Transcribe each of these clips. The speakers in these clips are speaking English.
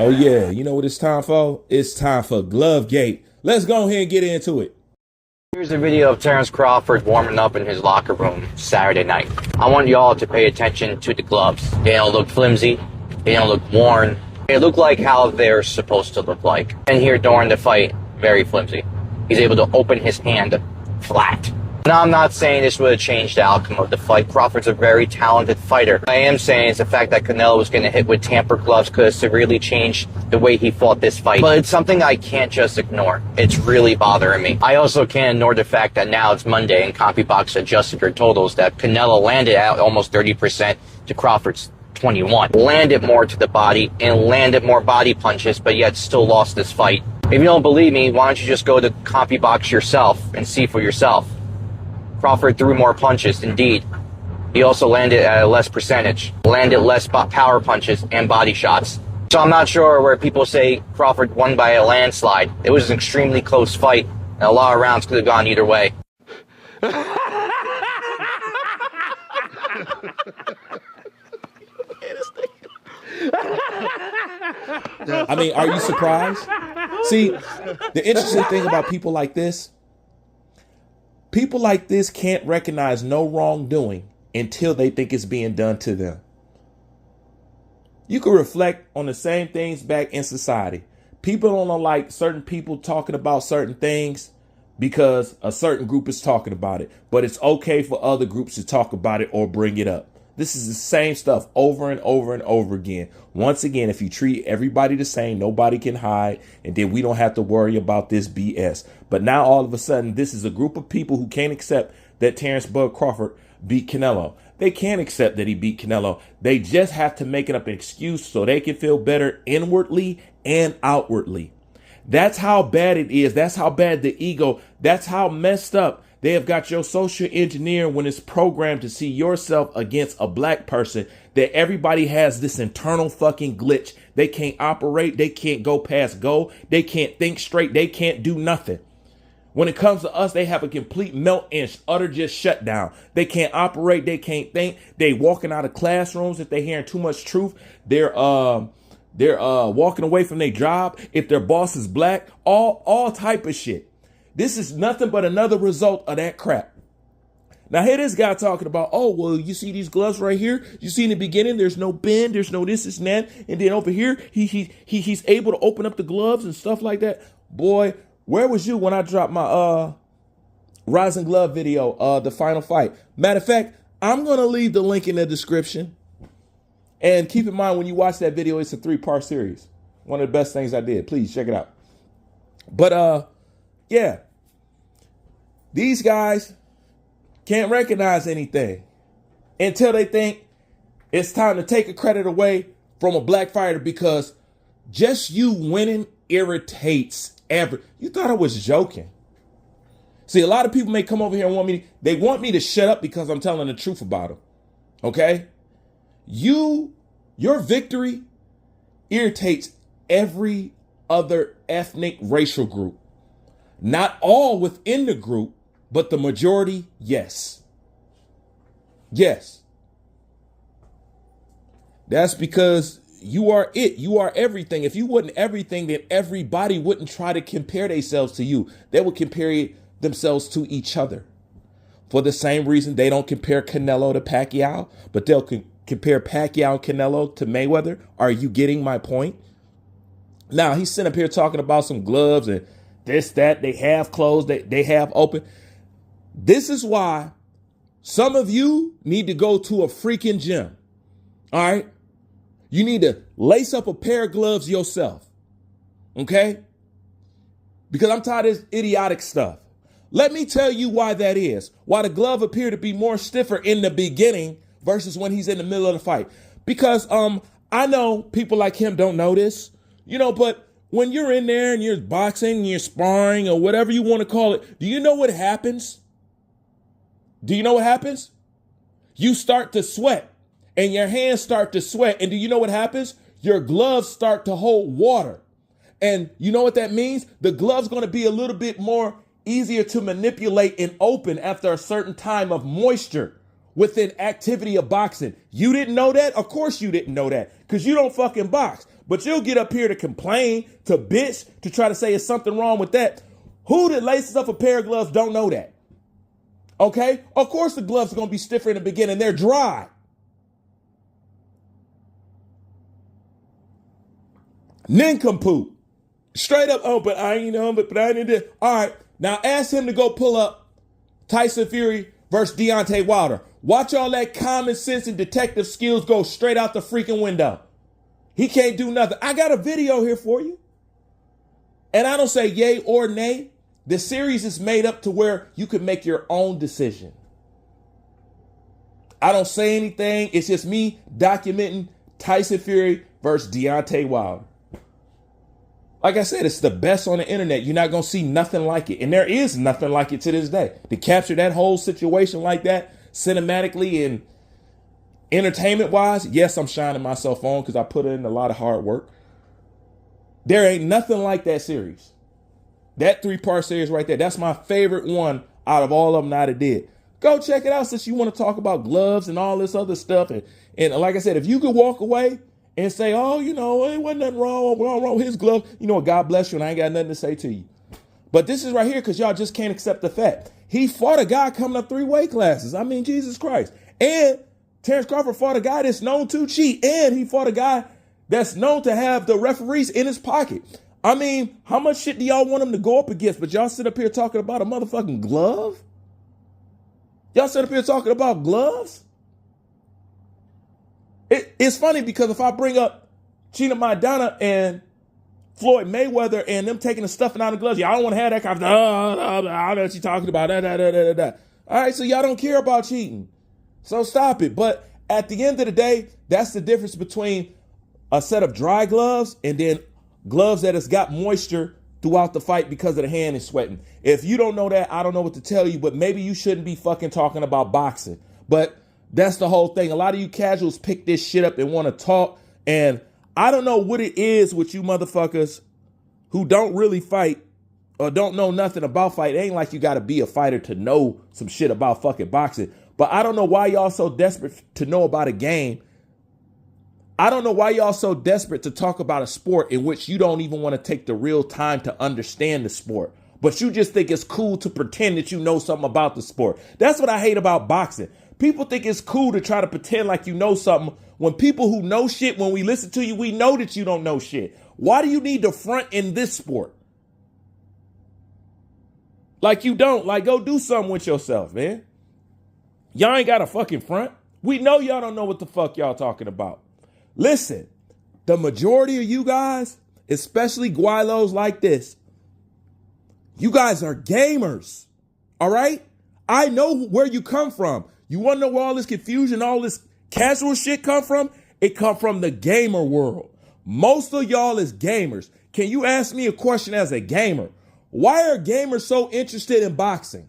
Oh yeah, you know what it's time for? It's time for Glove Gate. Let's go ahead and get into it. Here's a video of Terence Crawford warming up in his locker room Saturday night. I want y'all to pay attention to the gloves. They don't look flimsy. They don't look worn. They look like how they're supposed to look like. And here during the fight, very flimsy. He's able to open his hand flat. Now, I'm not saying this would have changed the outcome of the fight. Crawford's a very talented fighter. What I am saying is the fact that Canelo was getting hit with tampered gloves could have severely changed the way he fought this fight. But it's something I can't just ignore. It's really bothering me. I also can't ignore the fact that now it's Monday and CompuBox adjusted their totals that Canelo landed at almost 30% to Crawford's 21. Landed more to the body and landed more body punches, but yet still lost this fight. If you don't believe me, why don't you just go to CompuBox yourself and see for yourself. Crawford threw more punches, indeed. He also landed at a less percentage, landed less power punches and body shots. So I'm not sure where people say Crawford won by a landslide. It was an extremely close fight, and a lot of rounds could have gone either way. I mean, are you surprised? See, the interesting thing about people like this can't recognize no wrongdoing until they think it's being done to them. You can reflect on the same things back in society. People don't like certain people talking about certain things because a certain group is talking about it, but it's okay for other groups to talk about it or bring it up. This is the same stuff over and over and over again. Once again, if you treat everybody the same, nobody can hide, and then we don't have to worry about this BS. But now all of a sudden, this is a group of people who can't accept that Terence Bud Crawford beat Canelo. They can't accept that he beat Canelo. They just have to make it up an excuse so they can feel better inwardly and outwardly. That's how bad it is. That's how bad the ego, that's how messed up they have got your social engineer when it's programmed to see yourself against a black person, that everybody has this internal fucking glitch. They can't operate. They can't go past go. They can't think straight. They can't do nothing. When it comes to us, they have a complete melt and utter just shutdown. They can't operate. They can't think. They walking out of classrooms if they're hearing too much truth. They're walking away from their job if their boss is black. All type of shit. This is nothing but another result of that crap. Now, here this guy talking about, oh, well, you see these gloves right here? You see in the beginning, there's no bend, there's no this and that. And then over here, he's able to open up the gloves and stuff like that. Boy, where was you when I dropped my Rising Glove video, the final fight? Matter of fact, I'm going to leave the link in the description. And keep in mind, when you watch that video, it's a 3-part series. One of the best things I did. Please check it out. But, yeah, these guys can't recognize anything until they think it's time to take a credit away from a black fighter, because just you winning irritates You thought I was joking. See, a lot of people may come over here and want me to shut up because I'm telling the truth about them. Okay? Your victory irritates every other ethnic racial group. Not all within the group, but the majority, yes. Yes. That's because you are it. You are everything. If you wasn't everything, then everybody wouldn't try to compare themselves to you. They would compare themselves to each other. For the same reason they don't compare Canelo to Pacquiao, but they'll compare Pacquiao and Canelo to Mayweather. Are you getting my point? Now, he's sitting up here talking about some gloves and this, that, they have closed, they have open. This is why some of you need to go to a freaking gym. All right? You need to lace up a pair of gloves yourself. Okay? Because I'm tired of this idiotic stuff. Let me tell you why that is. Why the glove appeared to be more stiffer in the beginning versus when he's in the middle of the fight. Because I know people like him don't know this, but when you're in there and you're boxing, and you're sparring or whatever you want to call it, do you know what happens? Do you know what happens? You start to sweat and your hands start to sweat. And do you know what happens? Your gloves start to hold water. And you know what that means? The glove's going to be a little bit more easier to manipulate and open after a certain time of moisture within activity of boxing. You didn't know that? Of course you didn't know that because you don't fucking box. But you'll get up here to complain, to bitch, to try to say there's something wrong with that. Who that laces up a pair of gloves don't know that? Okay? Of course the gloves are going to be stiffer in the beginning. They're dry. Nincompoop. Straight up, oh, but I ain't know, but I didn't. All right, now ask him to go pull up Tyson Fury versus Deontay Wilder. Watch all that common sense and detective skills go straight out the freaking window. He can't do nothing. I got a video here for you. And I don't say yay or nay. The series is made up to where you can make your own decision. I don't say anything. It's just me documenting Tyson Fury versus Deontay Wilder. Like I said, it's the best on the internet. You're not going to see nothing like it. And there is nothing like it to this day. To capture that whole situation like that, cinematically and entertainment-wise, yes, I'm shining myself on because I put in a lot of hard work. There ain't nothing like that series. That 3-part series right there, that's my favorite one out of all of them that I did. Go check it out since you want to talk about gloves and all this other stuff. And like I said, if you could walk away and say, oh, you know, it wasn't nothing wrong with his glove. You know what? God bless you, and I ain't got nothing to say to you. But this is right here because y'all just can't accept the fact. He fought a guy coming up 3 weight classes. I mean, Jesus Christ. And Terence Crawford fought a guy that's known to cheat. And he fought a guy that's known to have the referees in his pocket. I mean, how much shit do y'all want him to go up against? But y'all sit up here talking about a motherfucking glove? Y'all sit up here talking about gloves? It's funny because if I bring up Gina Maidana and Floyd Mayweather and them taking the stuffing out of gloves, y'all don't want to have that kind of, I know what you're talking about. All right, so y'all don't care about cheating. So stop it. But at the end of the day, that's the difference between a set of dry gloves and then gloves that has got moisture throughout the fight because of the hand is sweating. If you don't know that, I don't know what to tell you, but maybe you shouldn't be fucking talking about boxing. But that's the whole thing. A lot of you casuals pick this shit up and want to talk. And I don't know what it is with you motherfuckers who don't really fight or don't know nothing about fight. It ain't like you got to be a fighter to know some shit about fucking boxing. But I don't know why y'all so desperate to know about a game. I don't know why y'all so desperate to talk about a sport in which you don't even want to take the real time to understand the sport. But you just think it's cool to pretend that you know something about the sport. That's what I hate about boxing. People think it's cool to try to pretend like you know something when people who know shit, when we listen to you, we know that you don't know shit. Why do you need to front in this sport? Like you don't. Like, go do something with yourself, man. Y'all ain't got a fucking front. We know y'all don't know what the fuck y'all talking about. Listen, the majority of you guys, especially guaylos like this, you guys are gamers, all right? I know where you come from. You want to know where all this confusion, all this casual shit come from? It come from the gamer world. Most of y'all is gamers. Can you ask me a question as a gamer? Why are gamers so interested in boxing?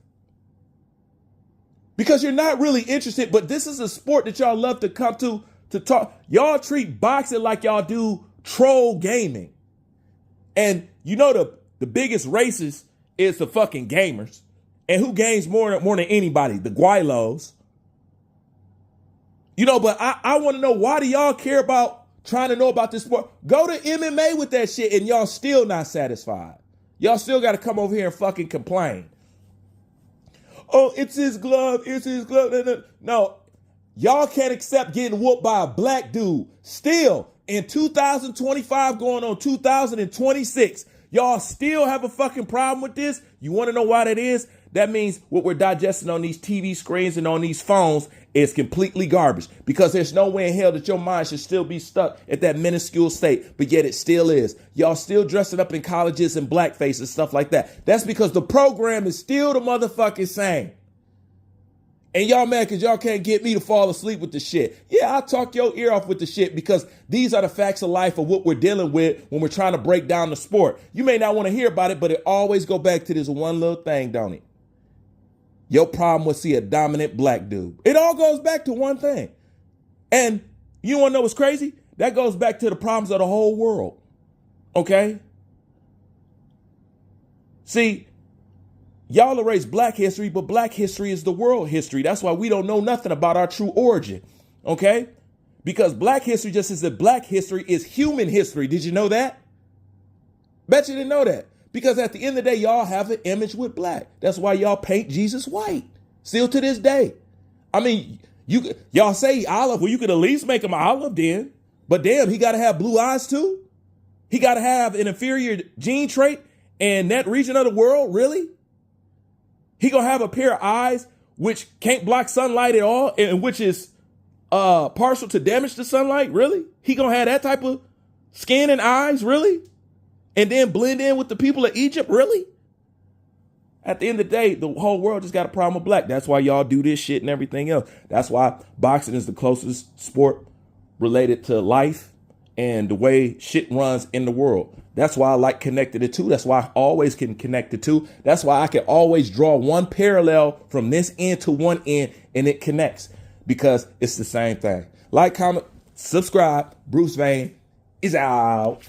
Because you're not really interested, but this is a sport that y'all love to come to talk. Y'all treat boxing like y'all do troll gaming. And you know the biggest racist is the fucking gamers. And who games more than anybody? The guaylos. You know, but I want to know, why do y'all care about trying to know about this sport? Go to MMA with that shit and y'all still not satisfied. Y'all still got to come over here and fucking complain. Oh, it's his glove. It's his glove. No, y'all can't accept getting whooped by a black dude. Still, in 2025 going on 2026, y'all still have a fucking problem with this? You want to know why that is? That means what we're digesting on these TV screens and on these phones is completely garbage, because there's no way in hell that your mind should still be stuck at that minuscule state, but yet it still is. Y'all still dressing up in colleges and blackface and stuff like that. That's because the program is still the motherfucking same. And y'all mad because y'all can't get me to fall asleep with the shit. Yeah, I'll talk your ear off with the shit, because these are the facts of life of what we're dealing with when we're trying to break down the sport. You may not want to hear about it, but it always go back to this one little thing, don't it? Your problem was see a dominant black dude. It all goes back to one thing. And you want to know what's crazy? That goes back to the problems of the whole world. Okay? See, y'all erase black history, but black history is the world history. That's why we don't know nothing about our true origin. Okay? Because black history, just as that black history is human history. Did you know that? Bet you didn't know that. Because at the end of the day, y'all have an image with black. That's why y'all paint Jesus white. Still to this day. I mean, y'all say olive. Well, you could at least make him olive then. But damn, he got to have blue eyes too? He got to have an inferior gene trait in that region of the world? Really? He going to have a pair of eyes which can't block sunlight at all and which is partial to damage to sunlight? Really? He going to have that type of skin and eyes? Really? And then blend in with the people of Egypt? Really? At the end of the day, the whole world just got a problem with black. That's why y'all do this shit and everything else. That's why boxing is the closest sport related to life and the way shit runs in the world. That's why I like connected the two. That's why I always can connect the two. That's why I can always draw one parallel from this end to one end and it connects because it's the same thing. Like, comment, subscribe. Bruce Vane is out.